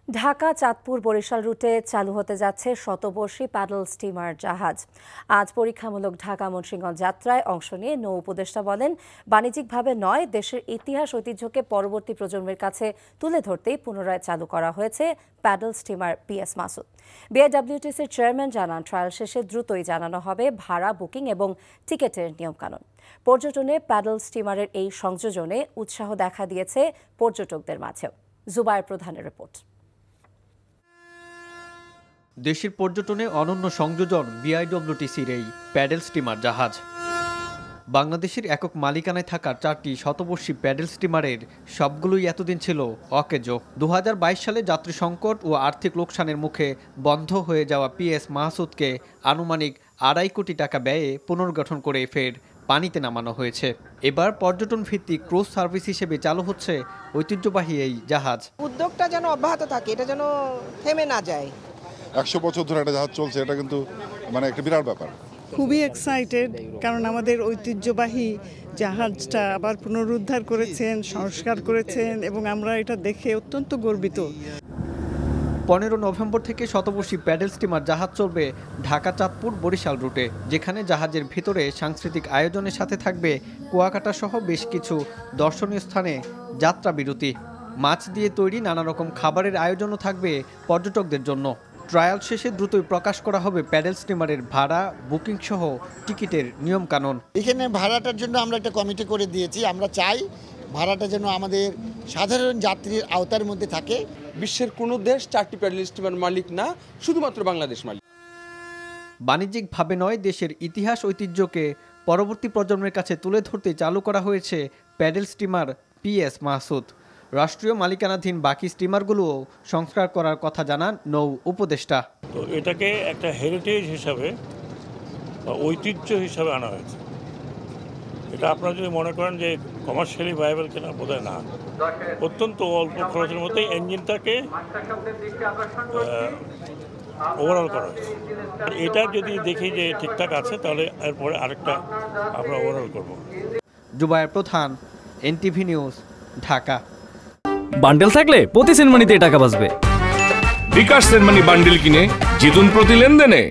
ঢাকা চাঁদপুর বরিশাল রুটে চালু হতে যাচ্ছে শতবর্ষী প্যাডেল স্টিমার জাহাজ। আজ পরীক্ষামূলক ঢাকা মুন্সিগঞ্জ যাত্রায় অংশ নিয়ে নৌ উপদেষ্টা বলেন, বাণিজ্যিকভাবে নয়, দেশের ইতিহাস ঐতিহ্যকে পরবর্তী প্রজন্মের কাছে তুলে ধরতেই পুনরায় চালু করা হয়েছে প্যাডেল স্টিমার পিএস মাসুদ। বিআইডব্লিউটিসির চেয়ারম্যান জানান, ট্রায়াল শেষে দ্রুতই জানানো হবে ভাড়া, বুকিং এবং টিকেটের নিয়মকানুন। পর্যটনে প্যাডেল স্টিমারের এই সংযোজনে উৎসাহ দেখা দিয়েছে পর্যটকদের মাঝেও। জুবায়ের প্রধানের রিপোর্ট। দেশের পর্যটনে অনন্য সংযোজন বিআইডব্লিউটিসির এই প্যাডেল স্টিমার জাহাজ। বাংলাদেশের একক মালিকানায় থাকা 4টি শতবর্ষী প্যাডেল স্টিমারের সবগুলোই এতদিন ছিল অকেজো। 2022 সালে যাত্রী সংকট ও আর্থিক লোকসানের মুখে বন্ধ হয়ে যাওয়া পিএস মাসুদকে আনুমানিক 2.5 কোটি টাকা ব্যয়ে পুনর্গঠন করে ফের পানিতে নামানো হয়েছে। এবার পর্যটন ভিত্তিক ক্রুজ সার্ভিস হিসেবে চালু হচ্ছে ঐতিহ্যবাহী এই জাহাজ। উদ্যোগটা যেন অব্যাহত থাকে, এটা যেন থেমে না যায়। 100 বছর ধরে একটা জাহাজ চলছে, এটা কিন্তু একটা বিরাট ব্যাপার। খুবই এক্সাইটেড, কারণ আমাদের ঐতিহ্যবাহী জাহাজটা আবার পুনরুদ্ধার করেছেন, সংস্কার করেছেন এবং আমরা এটা দেখে অত্যন্ত গর্বিত। 15 নভেম্বর থেকে শতবর্ষী প্যাডেল স্টিমার জাহাজ চলবে ঢাকা চাঁদপুর বরিশাল রুটে, যেখানে জাহাজের ভিতরে সাংস্কৃতিক আয়োজনের সাথে থাকবে কুয়াকাটা সহ বেশ কিছু দর্শনীয় স্থানে যাত্রা বিরতি। মাছ দিয়ে তৈরি নানা রকম খাবারের আয়োজনও থাকবে পর্যটকদের জন্য। ট্রায়াল শেষে দ্রুতই প্রকাশ করা হবে প্যাডেল স্টিমারের ভাড়া, বুকিং সহ টিকিটের নিয়মকানুন। এখানে ভাড়াটার জন্য আমরা একটা কমিটি করে দিয়েছি। আমরা চাই ভাড়াটা যেন আমাদের সাধারণ যাত্রীর আওতার মধ্যে থাকে। বিশ্বের কোনো দেশ 4টি প্যাডেল স্টিমার মালিক না, শুধুমাত্র বাংলাদেশ মালিক। বাণিজ্যিকভাবে নয়, দেশের ইতিহাস ঐতিহ্যকে পরবর্তী প্রজন্মের কাছে তুলে ধরতে চালু করা হয়েছে প্যাডেল স্টিমার পিএস মাসুদ। রাষ্ট্রীয় মালিকানাধীন বাকি স্টিমারগুলোও সংস্কার করার কথা জানান নৌ উপদেষ্টা। তো এটাকে একটা হেরিটেজ হিসাবে বা ঐতিহ্য হিসাবে আনা হয়েছে। এটা আপনারা যদি মনে করেন যে কমার্শিয়ালি ভায়াবল কিনা, বোধহয় না। অত্যন্ত অল্প খরচের মধ্যে ইঞ্জিনটাকে ওভারঅল করা হয়েছে। এটা যদি দেখি যে ঠিকঠাক আছে, তাহলে এরপরে আরেকটা আমরা ওভারঅল করব। জুবায়ের প্রধান, এনটিভি নিউজ, ঢাকা। বান্ডেল থাকলে প্রতি সেনমানিতে টাকা বাঁচবে। বিকাশ সেনমানি বান্ডেল কিনে জিতুন প্রতি লেনদেনে।